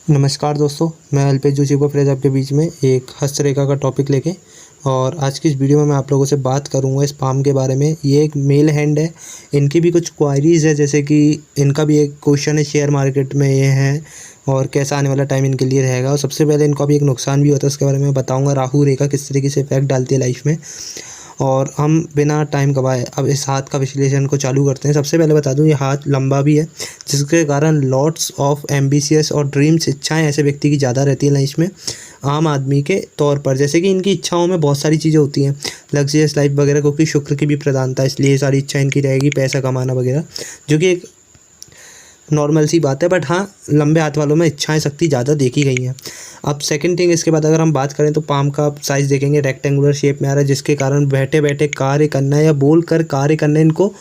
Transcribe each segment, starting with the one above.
नमस्कार दोस्तों, मैं अल्पेश जोशी फिर आपके बीच में एक हस्तरेखा का टॉपिक लेके और आज की इस वीडियो में मैं आप लोगों से बात करूंगा इस पाम के बारे में। ये एक मेल हैंड है, इनकी भी कुछ क्वायरीज़ है, जैसे कि इनका भी एक क्वेश्चन है शेयर मार्केट में ये है और कैसा आने वाला टाइम इनके लिए रहेगा। और सबसे पहले इनका भी एक नुकसान भी होता है, उसके बारे में बताऊँगा। राहु रेखा किस तरीके से इफेक्ट डालती है लाइफ में। और हम बिना टाइम गवाए अब इस हाथ का विश्लेषण को चालू करते हैं। सबसे पहले बता दूं, ये हाथ लंबा भी है, जिसके कारण लॉट्स ऑफ एम्बिशियस और ड्रीम्स इच्छाएं ऐसे व्यक्ति की ज़्यादा रहती है लाइफ में आम आदमी के तौर पर। जैसे कि इनकी इच्छाओं में बहुत सारी चीज़ें होती हैं, लग्जरियस लाइफ वगैरह, क्योंकि शुक्र की भी प्रधानता, इसलिए ये सारी इच्छा इनकी रहेगी, पैसा कमाना वगैरह, जो कि एक नॉर्मल सी बात है। बट हाँ, लंबे हाथ वालों में इच्छाएं शक्ति ज़्यादा देखी गई हैं। अब सेकंड थिंग, इसके बाद अगर हम बात करें तो पाम का साइज़ देखेंगे, रेक्टेंगुलर शेप में आ रहा है, जिसके कारण बैठे बैठे कार्य करना या बोल कर कार्य करना इनको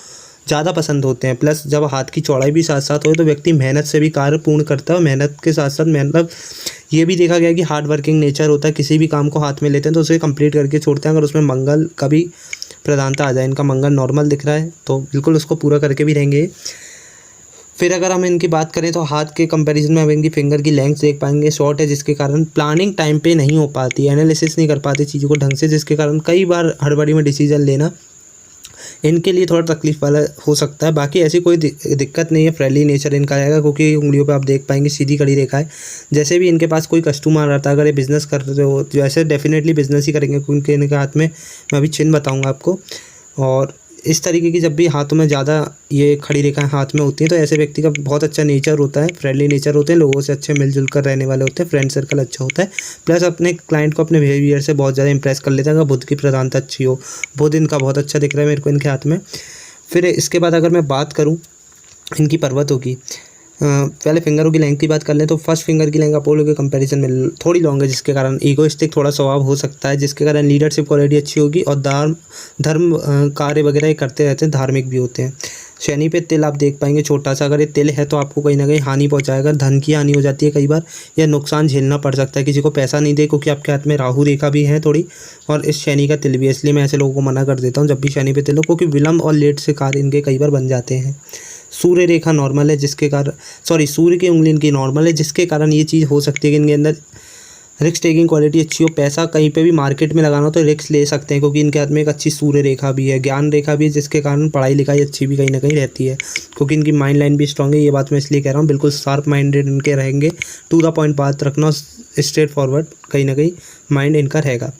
ज़्यादा पसंद होते हैं। प्लस जब हाथ की चौड़ाई भी साथ साथ हो तो व्यक्ति मेहनत से भी कार्य पूर्ण करता है। और मेहनत के साथ साथ मतलब ये भी देखा गया कि हार्ड वर्किंग नेचर होता है। किसी भी काम को हाथ में लेते हैं तो उसे कंप्लीट करके छोड़ते हैं। अगर उसमें मंगल का भी प्रधानता आ जाए, इनका मंगल नॉर्मल दिख रहा है तो बिल्कुल उसको पूरा करके भी रहेंगे। फिर अगर हम इनकी बात करें तो हाथ के कंपैरिजन में हम इनकी फिंगर की लेंथ देख पाएंगे, शॉर्ट है, जिसके कारण प्लानिंग टाइम पे नहीं हो पाती, एनालिसिस नहीं कर पाते चीज़ों को ढंग से, जिसके कारण कई बार हड़बड़ी में डिसीजन लेना इनके लिए थोड़ा तकलीफ वाला हो सकता है। बाकी ऐसी कोई दिक्कत नहीं है, फ्रेंडली नेचर इनका रहेगा, क्योंकि उंगलियों पे आप देख पाएंगे सीधी कड़ी रेखा है। जैसे भी इनके पास कोई कस्टमर आता है, अगर ये बिज़नेस कर रहे हो तो ऐसे डेफिनेटली बिज़नेस ही करेंगे, क्योंकि इनके हाथ में मैं अभी चिन्ह बताऊँगा आपको। और इस तरीके की जब भी हाथों में ज़्यादा ये खड़ी रेखाएं हाथ में होती हैं तो ऐसे व्यक्ति का बहुत अच्छा नेचर होता है, फ्रेंडली नेचर होते हैं, लोगों से अच्छे मिलजुल कर रहने वाले होते हैं, फ्रेंड सर्कल अच्छा होता है। प्लस अपने क्लाइंट को अपने बिहेवियर से बहुत ज़्यादा इंप्रेस कर लेते हैं। अगर बुध की प्रधानता अच्छी हो, बुध इनका बहुत अच्छा दिख रहा है मेरे को इनके हाथ में। फिर इसके बाद अगर मैं बात करूँ इनकी पर्वतों की, पहले फिंगरों की लेंथ की बात कर लें तो फर्स्ट फिंगर की लेंथ अपोलो के कंपैरिजन में थोड़ी लॉन्ग है, जिसके कारण ईगोइस्टिक थोड़ा स्वभाव हो सकता है, जिसके कारण लीडरशिप क्वालिटी अच्छी होगी। और धर्म कार्य वगैरह ये करते रहते हैं, धार्मिक भी होते हैं। शनि पे तिल आप देख पाएंगे छोटा सा, अगर ये तिल है तो आपको कहीं ना कहीं हानि पहुंचाएगा, धन की हानि हो जाती है कई बार, या नुकसान झेलना पड़ सकता है, किसी को पैसा नहीं दे, क्योंकि आपके हाथ में राहु रेखा भी है थोड़ी और इस शनि का तिल भी है। इसलिए मैं ऐसे लोगों को मना कर देता हूँ जब भी शनि पे तिल हो, क्योंकि विलम्ब और लेट से कार्य इनके कई बार बन जाते हैं। सूर्य रेखा नॉर्मल है, जिसके कारण सूर्य की उंगली इनकी नॉर्मल है, जिसके कारण ये चीज़ हो सकती है कि इनके अंदर रिस्क टेकिंग क्वालिटी अच्छी हो। पैसा कहीं पे भी मार्केट में लगाना हो तो रिस्क ले सकते हैं, क्योंकि इनके हाथ में एक अच्छी सूर्य रेखा भी है, ज्ञान रेखा भी है, जिसके कारण पढ़ाई लिखाई अच्छी भी कहीं ना कहीं रहती है, क्योंकि इनकी माइंड लाइन भी स्ट्रांग है। ये बात मैं इसलिए कह रहा हूँ, बिल्कुल शार्प माइंडेड इनके रहेंगे, टू द पॉइंट बात रखना, स्ट्रेट फॉरवर्ड कहीं ना कहीं माइंड इनका रहेगा।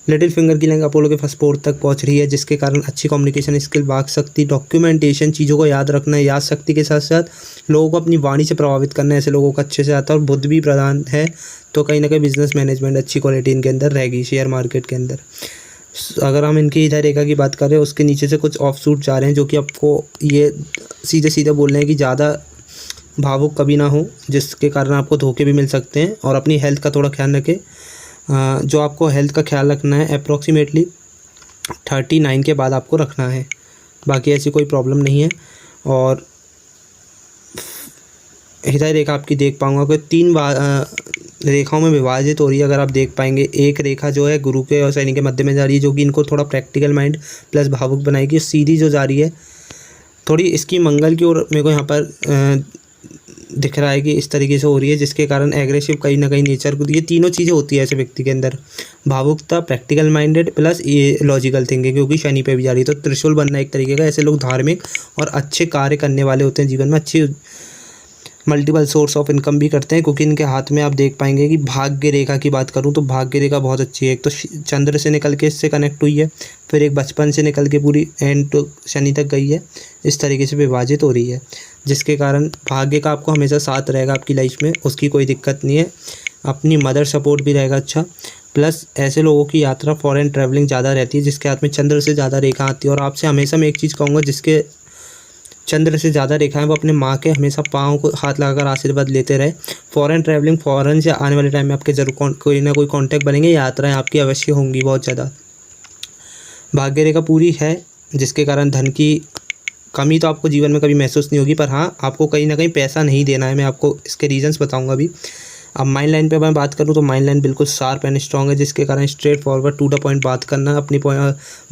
लिटिल फिंगर की लेंथ अपोलो के फर्स्ट पोर्ट तक पहुंच रही है, जिसके कारण अच्छी कम्युनिकेशन स्किल, वाक शक्ति, डॉक्यूमेंटेशन, चीज़ों को याद रखना, याद शक्ति के साथ साथ लोगों को अपनी वाणी से प्रभावित करना, ऐसे लोगों को अच्छे से आता है। और बुद्ध भी प्रधान है, तो कहीं ना कहीं बिजनेस मैनेजमेंट अच्छी क्वालिटी इनके अंदर रहेगी शेयर मार्केट के अंदर। अगर हम इनकी इधर रेखा की बात करें, उसके नीचे से कुछ ऑफ सूट जा रहे हैं, जो कि आपको ये सीधे सीधे बोल रहे हैं कि ज़्यादा भावुक कभी ना हो, जिसके कारण आपको धोखे भी मिल सकते हैं। और अपनी हेल्थ का थोड़ा ख्याल रखें। जो आपको हेल्थ का ख्याल रखना है अप्रॉक्सीमेटली 39 के बाद आपको रखना है, बाकी ऐसी कोई प्रॉब्लम नहीं है। और हृदय रेखा आपकी देख पाऊंगा कि 3 रेखाओं में विभाजित हो रही है। अगर आप देख पाएंगे, एक रेखा जो है गुरु के और शनि के मध्य में जा रही है, जो कि इनको थोड़ा प्रैक्टिकल माइंड प्लस भावुक बनाएगी। सीधी जो जा रही है थोड़ी इसकी मंगल की ओर मेरे को यहाँ पर दिख रहा है कि इस तरीके से हो रही है, जिसके कारण एग्रेसिव कहीं ना कहीं नेचर को, ये तीनों चीज़ें होती है ऐसे व्यक्ति के अंदर, भावुकता, प्रैक्टिकल माइंडेड प्लस ये लॉजिकल थिंकिंग, क्योंकि शनि पे भी जा रही है। तो त्रिशूल बनना एक तरीके का, ऐसे लोग धार्मिक और अच्छे कार्य करने वाले होते हैं, जीवन में अच्छी मल्टीपल सोर्स ऑफ इनकम भी करते हैं, क्योंकि इनके हाथ में आप देख पाएंगे कि भाग्य रेखा की बात करूं तो भाग्य रेखा बहुत अच्छी है। एक तो चंद्र से निकल के इससे कनेक्ट हुई है, फिर एक बचपन से निकल के पूरी एंड तो शनि तक गई है, इस तरीके से विभाजित हो रही है, जिसके कारण भाग्य का आपको हमेशा साथ रहेगा आपकी लाइफ में, उसकी कोई दिक्कत नहीं है। अपनी मदर सपोर्ट भी रहेगा अच्छा। प्लस ऐसे लोगों की यात्रा फॉरेन ट्रैवलिंग ज़्यादा रहती है, जिसके हाथ में चंद्र से ज़्यादा रेखा आती है। और आपसे हमेशा मैं एक चीज़ कहूँगा, जिसके चंद्र से ज़्यादा रेखा है वो अपने माँ के हमेशा पाँव को हाथ लगाकर आशीर्वाद लेते रहे। फॉरेन ट्रैवलिंग, फॉरेन से आने वाले टाइम में आपके जरूर कोई ना कोई कांटेक्ट बनेंगे, यात्राएं आपकी अवश्य होंगी बहुत ज़्यादा। भाग्य रेखा पूरी है, जिसके कारण धन की कमी तो आपको जीवन में कभी महसूस नहीं होगी, पर हाँ आपको कहीं ना कहीं पैसा नहीं देना है। मैं आपको इसके रीजंस बताऊँगा अभी। अब माइंड लाइन पे मैं बात करूँ तो माइंड लाइन बिल्कुल शार्प एंड स्ट्रॉन्ग है, जिसके कारण straightforward to the point बात करना, अपनी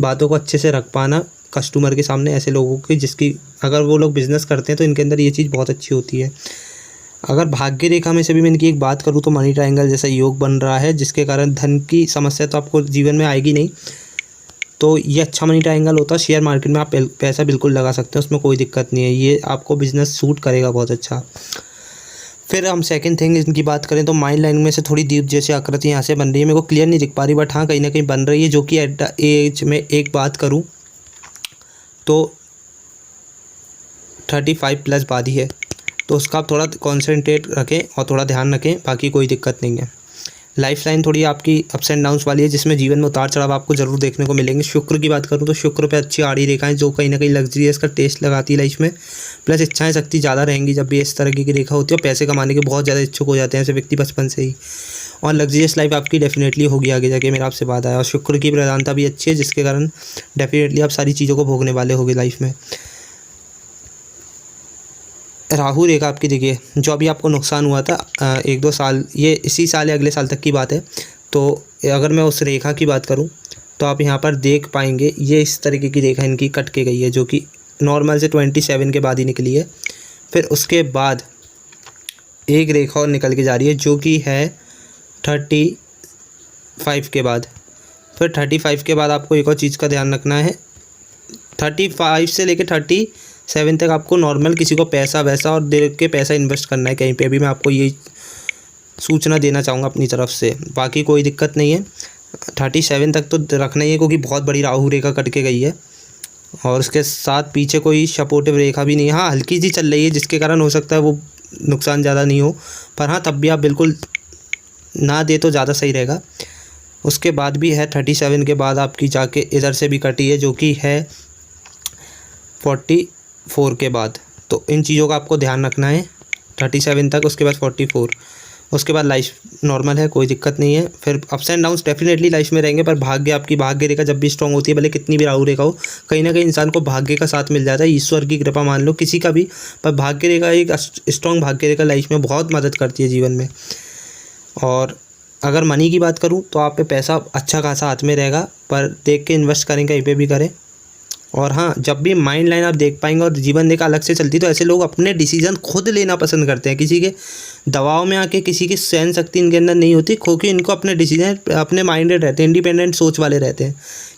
बातों को अच्छे से रख पाना कस्टमर के सामने, ऐसे लोगों की जिसकी अगर वो लोग बिज़नेस करते हैं तो इनके अंदर ये चीज़ बहुत अच्छी होती है। अगर भाग्य रेखा में से भी मैं इनकी एक बात करूँ तो मनी ट्रायंगल जैसा योग बन रहा है, जिसके कारण धन की समस्या तो आपको जीवन में आएगी नहीं। तो ये अच्छा मनी ट्रायंगल होता है। शेयर मार्केट में आप पैसा बिल्कुल लगा सकते हैं, उसमें कोई दिक्कत नहीं है। ये आपको बिजनेस सूट करेगा बहुत अच्छा। फिर हम सेकंड थिंग इनकी बात करें तो माइंड लाइन में से थोड़ी दीप जैसी आकृति यहाँ से बन रही है, मेरे को क्लियर नहीं दिख पा रही, बट हाँ कहीं ना कहीं बन रही है, जो कि एट द एज में एक बात करूँ तो 35 प्लस बादी है। तो उसका आप थोड़ा कॉन्सेंट्रेट रखें और थोड़ा ध्यान रखें, बाकी कोई दिक्कत नहीं है। लाइफ लाइन थोड़ी आपकी अप्स एंड डाउन्स वाली है, जिसमें जीवन में उतार चढ़ाव आपको जरूर देखने को मिलेंगे। शुक्र की बात करूँ तो शुक्र पे अच्छी आड़ी रेखाएं, जो कहीं ना कहीं लग्जरियस का टेस्ट लगाती है लाइफ में। प्लस इच्छाएं शक्ति ज़्यादा रहेंगी जब भी इस तरह की रेखा होती है, और पैसे कमाने के बहुत ज़्यादा इच्छुक हो जाते हैं ऐसे व्यक्ति बचपन से ही। और लग्जरियस लाइफ आपकी डेफिनेटली होगी आगे जाके, मेरा आपसे बात आया। और शुक्र की प्रधानता भी अच्छी है, जिसके कारण डेफिनेटली आप सारी चीज़ों को भोगने वाले होगे लाइफ में। राहु रेखा आपकी देखिए, जो अभी आपको नुकसान हुआ था 1-2 साल, ये इसी साल या अगले साल तक की बात है। तो अगर मैं उस रेखा की बात करूं तो आप यहां पर देख पाएंगे, ये इस तरीके की रेखा इनकी कट के गई है, जो कि नॉर्मल से 27 के बाद ही निकली है। फिर उसके बाद एक रेखा और निकल के जा रही है, जो कि है 35 के बाद। फिर 35 के बाद आपको एक और चीज़ का ध्यान रखना है, 35 से लेकर 37 तक आपको नॉर्मल किसी को पैसा वैसा और दे के पैसा इन्वेस्ट करना है कहीं पे भी। मैं आपको ये सूचना देना चाहूँगा अपनी तरफ से, बाकी कोई दिक्कत नहीं है। 37 तक तो रखना ही है, क्योंकि बहुत बड़ी राहु रेखा कट के गई है, और उसके साथ पीछे कोई सपोर्टिव रेखा भी नहीं है। हाँ हल्की सी चल रही है, जिसके कारण हो सकता है वो नुकसान ज़्यादा नहीं हो, पर हाँ तब भी आप बिल्कुल ना दे तो ज़्यादा सही रहेगा। उसके बाद भी है 37 के बाद आपकी जाके इधर से भी कटी है, जो कि है 44 के बाद। तो इन चीज़ों का आपको ध्यान रखना है 37 तक, उसके बाद 44, उसके बाद लाइफ नॉर्मल है, कोई दिक्कत नहीं है। फिर ups and downs definitely life में रहेंगे, पर भाग्य आपकी भाग्य रेखा जब भी स्ट्रॉन्ग होती है, भले कितनी भी राहु रेखा हो, कहीं ना कहीं इंसान को भाग्य का साथ मिल जाता है। ईश्वर की कृपा मान लो किसी का भी, पर भाग्य रेखा एक स्ट्रॉन्ग भाग्य रेखा लाइफ में बहुत मदद करती है जीवन में। और अगर मनी की बात करूँ तो आप पे पैसा अच्छा खासा हाथ में रहेगा, पर देख के इन्वेस्ट करें, कहीं पे भी करें। और हाँ जब भी माइंड लाइन आप देख पाएंगे और जीवन रेखा अलग से चलती, तो ऐसे लोग अपने डिसीजन खुद लेना पसंद करते हैं, किसी के दबाव में आके, किसी की सहन शक्ति इनके अंदर नहीं होती, क्योंकि इनको अपने डिसीजन अपने माइंडेड रहते हैं, इंडिपेंडेंट सोच वाले रहते हैं।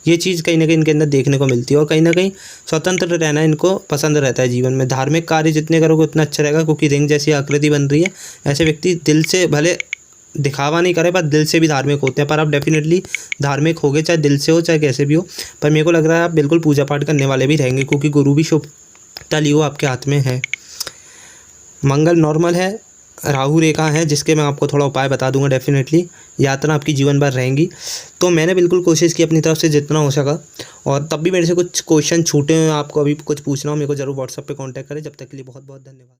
ये चीज़ कहीं ना कहीं इनके अंदर देखने को मिलती है, और कहीं ना कहीं स्वतंत्र रहना इनको पसंद रहता है जीवन में। धार्मिक कार्य जितने करोगे उतना अच्छा रहेगा, क्योंकि रिंग जैसी आकृति बन रही है। ऐसे व्यक्ति दिल से भले दिखावा नहीं करे, पर दिल से भी धार्मिक होते हैं। पर आप डेफिनेटली धार्मिक होगे, चाहे दिल से हो चाहे कैसे भी हो। पर मेरे को लग रहा है आप बिल्कुल पूजा पाठ करने वाले भी रहेंगे, क्योंकि गुरु भी शुभ तलियो आपके हाथ में है। मंगल नॉर्मल है, राहु रेखा है, जिसके मैं आपको थोड़ा उपाय बता दूंगा। डेफिनेटली यात्रा आपकी जीवन भर रहेंगी। तो मैंने बिल्कुल कोशिश की अपनी तरफ से जितना हो सका, और तब भी मेरे से कुछ क्वेश्चन छूटे हैं, आपको अभी कुछ पूछना हो मेरे को ज़रूर व्हाट्सएप पे कांटेक्ट करें। जब तक के लिए बहुत बहुत धन्यवाद।